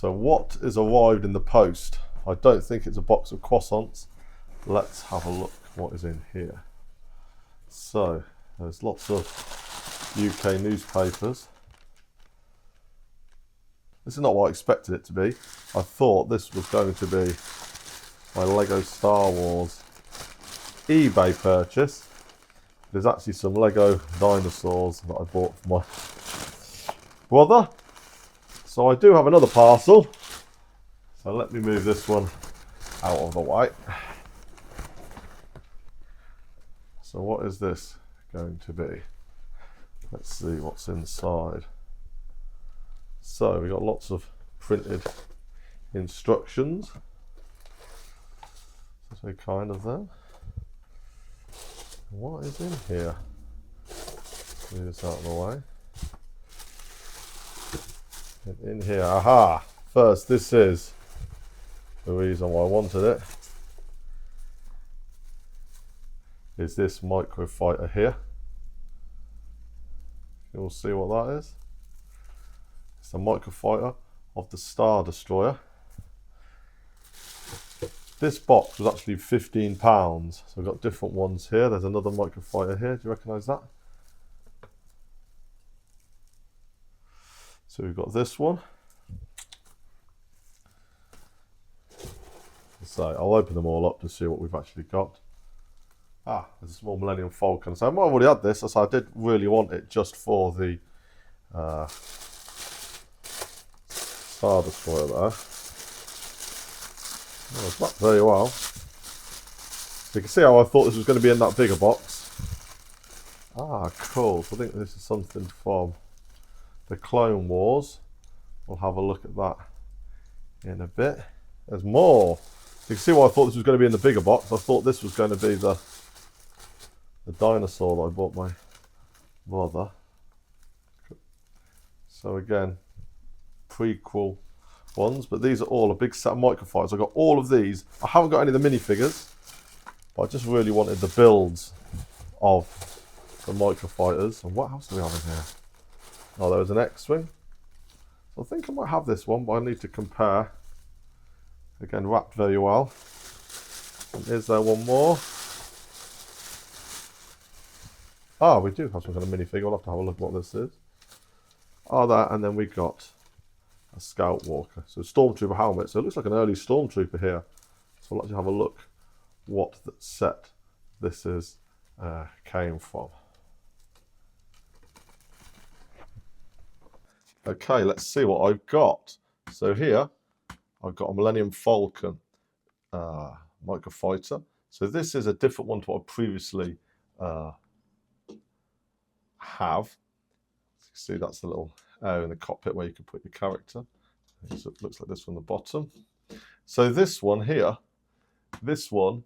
So what is arrived in the post? I don't think it's a box of croissants. Let's have a look what is in here. So there's lots of UK newspapers. This is not what I expected it to be. I thought this was going to be my Lego Star Wars eBay purchase. There's actually some Lego dinosaurs that I bought for my brother. So I do have another parcel. So let me move this one out of the way. So what is this going to be? Let's see what's inside. So we've got lots of printed instructions. So kind of them. What is in here? Move this out of the way. And in here, aha! First, this is the reason why I wanted it. Is this microfighter here? You'll see what that is. It's a microfighter of the Star Destroyer. This box was actually £15, so we've got different ones here. There's another microfighter here. Do you recognise that? So we've got this one. So I'll open them all up to see what we've actually got. Ah, there's a small Millenium Falcon. So I've already had this, so I did really want it just for the Star Destroyer there. Oh, it's wrapped very well. So you can see how I thought this was going to be in that bigger box. Ah, cool. So I think this is something from the Clone Wars. We'll have a look at that in a bit. There's more. You can see why I thought this was going to be in the bigger box. I thought this was going to be the dinosaur that I bought my brother. So again, prequel ones, but these are all a big set of microfighters. I've got all of these. I haven't got any of the minifigures, but I just really wanted the builds of the microfighters. And what else do we have in here? Oh, there was an X-Wing. So I think I might have this one, but I need to compare. Again, wrapped very well. And is there one more? Ah, we do have some kind of minifigure. We'll have to have a look at what this is. Oh, that, and then we got a Scout Walker. So Stormtrooper helmet. So it looks like an early Stormtrooper here. So we'll actually have a look what the set this is came from. Okay, let's see what I've got. So here, I've got a Millenium Falcon microfighter. So this is a different one to what I previously have. See, that's the little area in the cockpit where you can put your character. So it looks like this from the bottom. So this one here, this one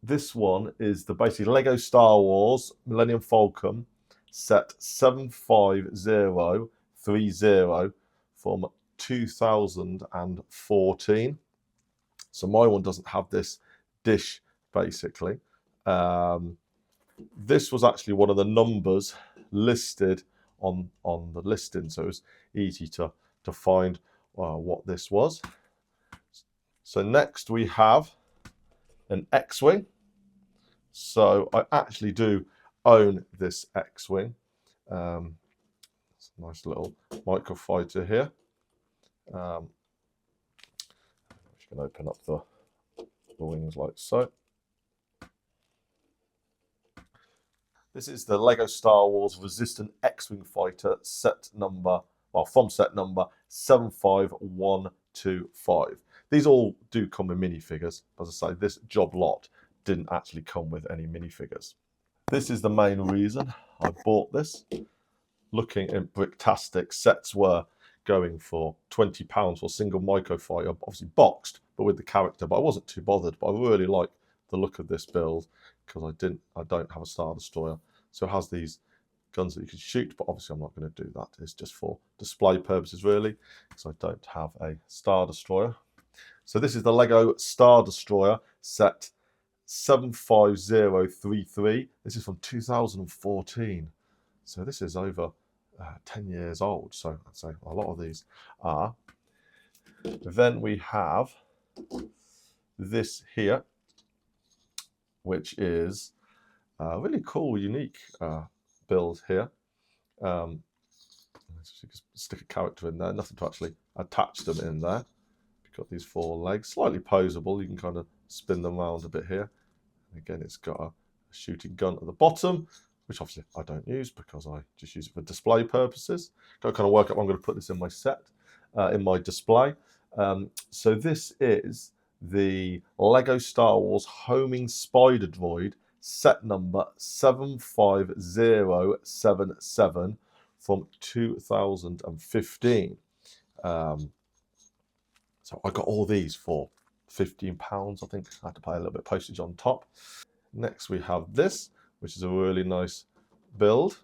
is the basically Lego Star Wars Millenium Falcon set 75030 from 2014. So my one doesn't have this dish basically. This was actually one of the numbers listed on the listing, so it was easy to find what this was. So next we have an X-Wing. So I actually do own this X-Wing. It's a nice little microfighter here. You can open up the wings like so. This is the Lego Star Wars Resistant X-Wing Fighter set number, well, from set number 75125. These all do come with minifigures. As I say, this job lot didn't actually come with any minifigures. This is the main reason I bought this. Looking in Bricktastic, sets were going for £20 for a single microfighter, obviously boxed, but with the character. But I wasn't too bothered. But I really like the look of this build because I don't have a Star Destroyer, so it has these guns that you can shoot. But obviously, I'm not going to do that. It's just for display purposes, really, because I don't have a Star Destroyer. So this is the Lego Star Destroyer set 75033. This is from 2014. So this is over 10 years old. So I'd say a lot of these are. Then we have this here, which is a really cool, unique build here. You can stick a character in there, nothing to actually attach them in there. You've got these 4 legs, slightly posable. You can kind of spin them around a bit here. And again, it's got a shooting gun at the bottom, which obviously I don't use because I just use it for display purposes. Got to kind of work out how I'm going to put this in my set, in my display. So this is the Lego Star Wars Homing Spider Droid, set number 75077 from 2015. So I got all these for £15, I think. I had to pay a little bit of postage on top. Next we have this, which is a really nice build.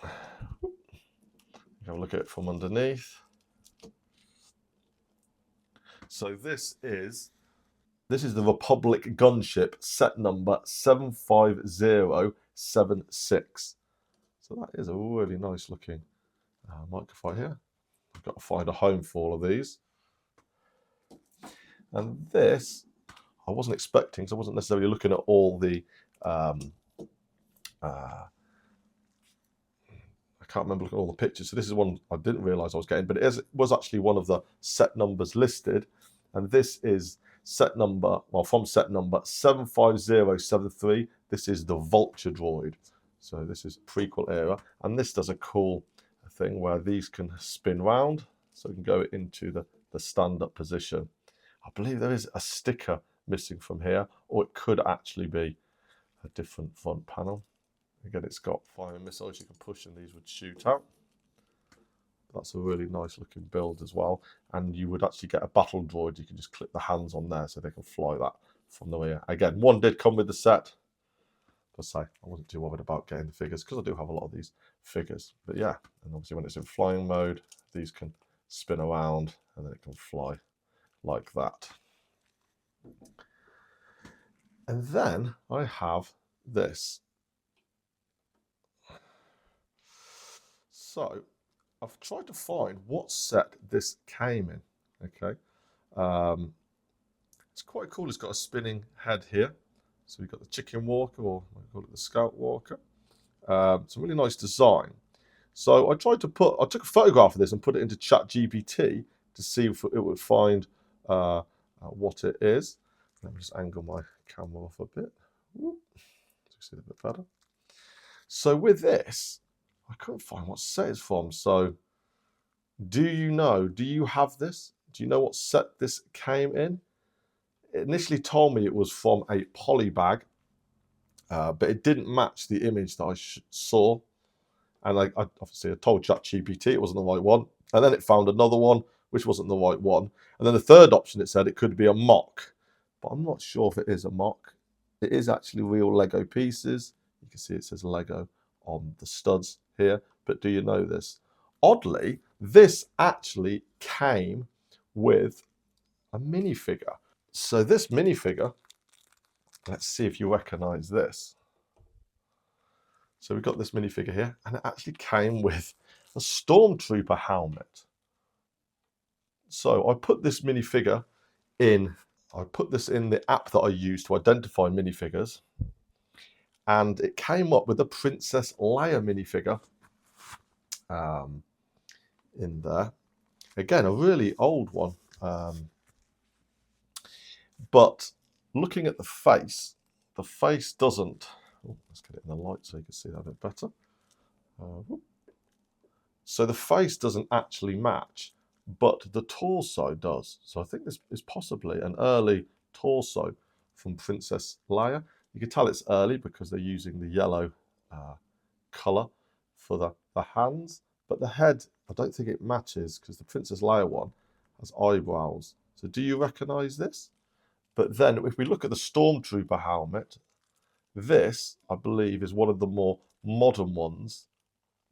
Have a look at it from underneath. So this is the Republic Gunship, set number 75076. So that is a really nice looking microphone here. I've got to find a home for all of these. And this, I wasn't expecting, so I wasn't necessarily looking at all the, I can't remember looking at all the pictures. So this is one I didn't realise I was getting, but it was actually one of the set numbers listed. And this is set number, well, from set number 75073. This is the Vulture Droid. So this is prequel era. And this does a cool thing where these can spin round. So you can go into the stand-up position. I believe there is a sticker missing from here, or it could actually be a different front panel. Again, it's got firing missiles you can push and these would shoot out. That's a really nice looking build as well. And you would actually get a battle droid. You can just clip the hands on there so they can fly that from the rear. Again, one did come with the set. But say, I wasn't too worried about getting the figures because I do have a lot of these figures. But yeah, and obviously when it's in flying mode, these can spin around and then it can fly like that. And then I have this. So I've tried to find what set this came in. Okay, it's quite cool. It's got a spinning head here. So we've got the chicken walker, or I call it the scout walker. It's a really nice design. So I took a photograph of this and put it into ChatGPT to see if it would find what it is. Let me just angle my camera off a bit. Whoop. So you see it a bit better. So with this, I couldn't find what set it's from. So do you have this? Do you know what set this came in? It initially told me it was from a poly bag, but it didn't match the image that I saw. And I obviously told ChatGPT it wasn't the right one. And then it found another one, which wasn't the right one. And then the third option, it said it could be a mock. But I'm not sure if it is a mock. It is actually real Lego pieces. You can see it says Lego on the studs here. But do you know this? Oddly, this actually came with a minifigure. So this minifigure, let's see if you recognise this. So we've got this minifigure here, and it actually came with a Stormtrooper helmet. So I put this minifigure in, the app that I use to identify minifigures, and it came up with a Princess Leia minifigure in there. Again, a really old one. But looking at the face doesn't. Oh, let's get it in the light so you can see that a bit better. So the face doesn't actually match, but the torso does. So I think this is possibly an early torso from Princess Leia. You can tell it's early because they're using the yellow colour for the hands, but the head, I don't think it matches because the Princess Leia one has eyebrows. So do you recognise this? But then if we look at the Stormtrooper helmet, this, I believe, is one of the more modern ones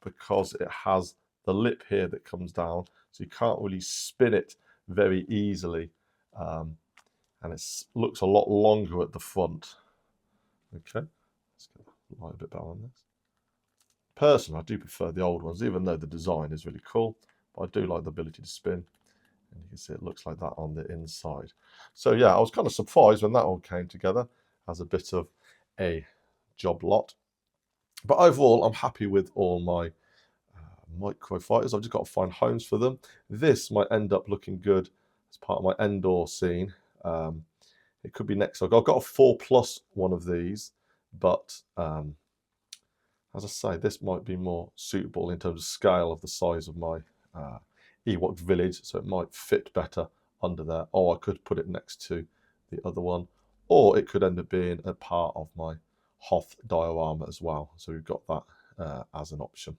because it has the lip here that comes down, so you can't really spin it very easily. And it looks a lot longer at the front. Okay, let's get the light a bit better on this. Personally, I do prefer the old ones, even though the design is really cool. But I do like the ability to spin. And you can see it looks like that on the inside. So yeah, I was kind of surprised when that all came together as a bit of a job lot. But overall, I'm happy with all my micro fighters. I've just got to find homes for them. This might end up looking good as part of my Endor scene. It could be next. I've got a 4+ one of these, but as I say, this might be more suitable in terms of scale of the size of my Ewok village, so it might fit better under there. Or I could put it next to the other one, or it could end up being a part of my Hoth diorama as well. So we've got that as an option.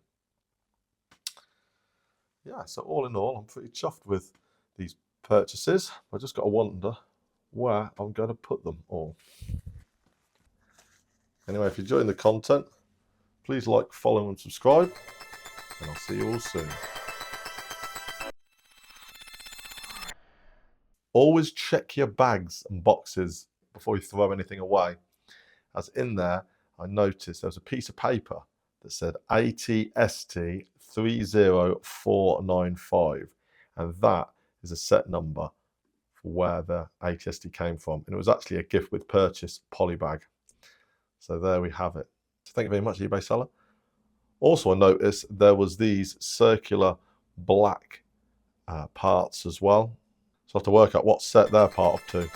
Yeah, so all in all, I'm pretty chuffed with these purchases. I just got to wonder where I'm going to put them all. Anyway, if you're enjoying the content, please like, follow and subscribe, and I'll see you all soon. Always check your bags and boxes before you throw anything away. As in there, I noticed there was a piece of paper that said ATST 30495, and that is a set number for where the ATST came from, and it was actually a gift with purchase polybag. So there we have it. So thank you very much, eBay seller. Also, I noticed there was these circular black parts as well. So I have to work out what set they're part of too.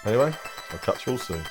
Anyway, I'll catch you all soon.